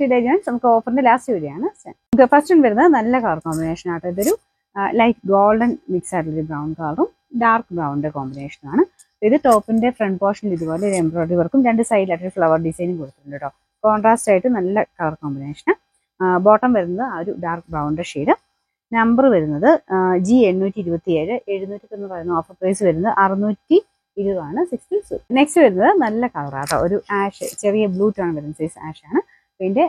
Limited agents നമുക്ക് ഓഫറിന്റെ last വരെയാണ്. നമുക്ക് ഫസ്റ്റ് വരുന്നത് നല്ല കളർ കോമ്പിനേഷൻ ആട്ടോ. ഇതൊരു ലൈറ്റ് ഗോൾഡൻ മിക്സ് ആയിട്ടുള്ള ബ്രൗൺ കളറും ഡാർക്ക് ബ്രൗണിന്റെ കോമ്പിനേഷൻ ആണ്. ഇത് ടോപ്പിന്റെ ഫ്രണ്ട് പോർഷനിൽ ഇതുപോലെ ഒരു എംബ്രോയിഡറി വർക്കും രണ്ട് സൈഡിലായിട്ട് ഫ്ലവർ ഡിസൈനും കൊടുത്തിട്ടുണ്ട് കേട്ടോ. കോൺട്രാസ്റ്റ് ആയിട്ട് നല്ല കളർ കോമ്പിനേഷൻ. ബോട്ടം വരുന്നത് ആ ഒരു ഡാർക്ക് ബ്രൗണിന്റെ ഷെയ്ഡ്. നമ്പർ വരുന്നത് G827, 790 ഓഫർ പ്രൈസ് വരുന്നത് 620 6. നെക്സ്റ്റ് വരുന്നത് നല്ല കളറാട്ടോ, ഒരു ആഷ്, ചെറിയ ബ്ലൂ ടോൺ വരുന്ന സൈസ് ആഷ് ആണ്. പിന്നെ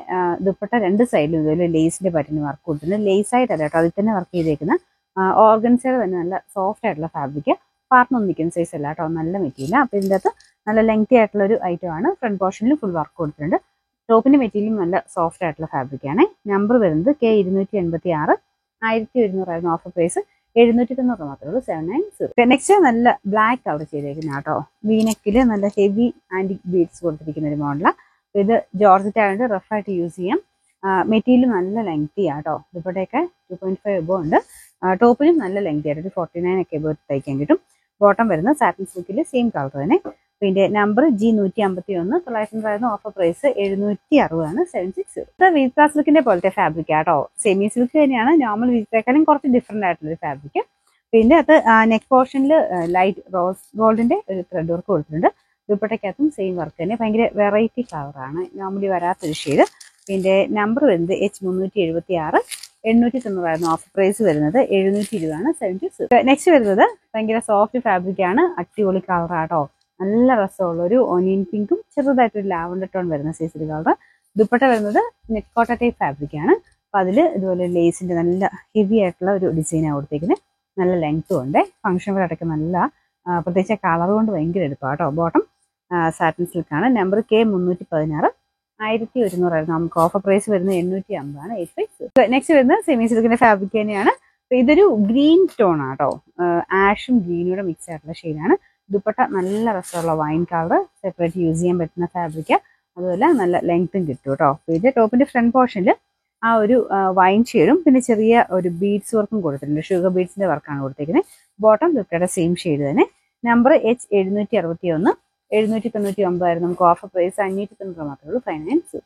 ദുപ്പട്ട രണ്ട് സൈഡിലും ഇതുപോലെ ലേസിന്റെ പറ്റിന് വർക്ക് കൊടുത്തിട്ടുണ്ട്. ലേസ് ആയിട്ടല്ല കേട്ടോ, അതിൽ തന്നെ വർക്ക് ചെയ്തേക്കുന്ന ഓർഗൻസയുടെ തന്നെ നല്ല സോഫ്റ്റ് ആയിട്ടുള്ള ഫാബ്രിക്. പാർട്ടൊന്നും നിൽക്കുന്ന സൈസ് അല്ല കേട്ടോ, നല്ല മെറ്റീരിയൽ. അപ്പൊ ഇതിൻ്റെ അകത്ത് നല്ല ലെങ്തി ആയിട്ടുള്ള ഒരു ഐറ്റം ആണ്. ഫ്രണ്ട് പോർഷനിൽ ഫുൾ വർക്ക് കൊടുത്തിട്ടുണ്ട്. ടോപ്പിന്റെ മെറ്റീരിയലും നല്ല സോഫ്റ്റ് ആയിട്ടുള്ള ഫാബ്രിക് ആണ്. നമ്പർ വരുന്നത് K286, 1100 ഓഫർ പ്രൈസ് 790 മാത്രമേ ഉള്ളൂ, 790. നെക്സ്റ്റ് നല്ല ബ്ലാക്ക് കളർ ചെയ്തേക്കുന്ന കേട്ടോ. വീനെക്കില് നല്ല ഹെവി ആന്റിക് ബീഡ്സ് കൊടുത്തിരിക്കുന്ന ഒരു മോഡലാണ്. ഇത് ജോർജറ്റ് ആയതുകൊണ്ട് റഫായിട്ട് യൂസ് ചെയ്യാം. മെറ്റീരിയൽ നല്ല ലെങ്തി ആട്ടോ. ദുപ്പട്ടയൊക്കെ 2.5 എബോ ഉണ്ട്. ടോപ്പിനും നല്ല ലെങ്തി ആയിട്ട് 49 ഒക്കെ എബോ തയ്ക്കാൻ കിട്ടും. ബോട്ടം വരുന്ന സാറ്റിൻ സിൽക്കിൽ സെയിം കളർ തന്നെ. പിന്നെ number G151, 900 offer price 760, 760. Wheat class സിൽക്കിന്റെ പോലത്തെ ഫാബ്രിക് ആട്ടോ. സെമി സിൽക്ക് തന്നെയാണ്, നോർമൽ വീറ്റിനേക്കാളും കുറച്ച് ഡിഫറെന്റ് ആയിട്ടുള്ള ഒരു ഫാബ്രിക്. പിന്നെ അത് നെക്ക് പോർഷനിൽ ലൈറ്റ് റോസ് ഗോൾഡിന്റെ ഒരു ത്രെഡ് വർക്ക് കൊടുത്തിട്ടുണ്ട്. ദുപ്പട്ടയ്ക്കകത്തും സെയിം വർക്ക് തന്നെ. ഭയങ്കര വെറൈറ്റി കളറാണ്, നോർമലി വരാത്തൊരു ഷെയ്ഡ്. പിന്നെ നമ്പർ വരുന്നത് H376, 890 ഓഫർ പ്രൈസ് വരുന്നത് 720, 76. നെക്സ്റ്റ് വരുന്നത് ഭയങ്കര സോഫ്റ്റ് ഫാബ്രിക് ആണ്, അടിപൊളി കളറാട്ടോ. നല്ല രസമുള്ള ഒരു ഓനിയൻ പിങ്കും ചെറുതായിട്ടൊരു ലാവൻഡർ ടോൺ വരുന്ന സൈസിൽ കളർ. ദുപ്പട്ട വരുന്നത് നെറ്റ് കോട്ട ടൈപ്പ് ഫാബ്രിക് ആണ്. അപ്പൊ അതില് ഇതുപോലെ ലേസിന്റെ നല്ല ഹെവി ആയിട്ടുള്ള ഒരു ഡിസൈനാണ് കൊടുത്തേക്കുന്നത്. നല്ല ലെങ്ത്തും ഉണ്ട്. ഫംഗ്ഷൻ അടക്കം നല്ല പ്രത്യേകിച്ച് കളർ കൊണ്ട് ഭയങ്കര എടുപ്പാണ് കേട്ടോ. Bottom satin സിൽക്കാണ്. നമ്പർ K316, 1100 നമുക്ക് ഓഫർ പ്രൈസ് വരുന്നത് 850, 85. നെക്സ്റ്റ് വരുന്നത് സെമി സിൽക്കിന്റെ ഫാബ്രിക് തന്നെയാണ്. ഇതൊരു ഗ്രീൻ ടോൺ ആട്ടോ, ആഷും ഗ്രീനൂടെ മിക്സ് ആയിട്ടുള്ള ഷെയ്ഡാണ്. ദുപ്പട്ട നല്ല രസമുള്ള വൈൻ കളർ, സെപ്പറേറ്റ് യൂസ് ചെയ്യാൻ പറ്റുന്ന ഫാബ്രിക്. അതുപോലെ നല്ല ലെങ്ത്തും കിട്ടും കേട്ടോ. ഇത് ടോപ്പിന്റെ ഫ്രണ്ട് പോർഷനിൽ ആ ഒരു വൈൻ ഷെയ്ഡും പിന്നെ ചെറിയ ഒരു ബീഡ്സ് വർക്കും കൊടുത്തിട്ടുണ്ട്. ഷുഗർ ബീഡ്സിന്റെ വർക്കാണ് കൊടുത്തേക്കുന്നത്. ബോട്ടം ദുപ്പട്ടയുടെ സെയിം ഷെയ്ഡ് തന്നെ. നമ്പർ H761, 799 നമുക്ക് ഓഫർ പ്രൈസ് 590 മാത്രമേ ഉള്ളൂ, 590.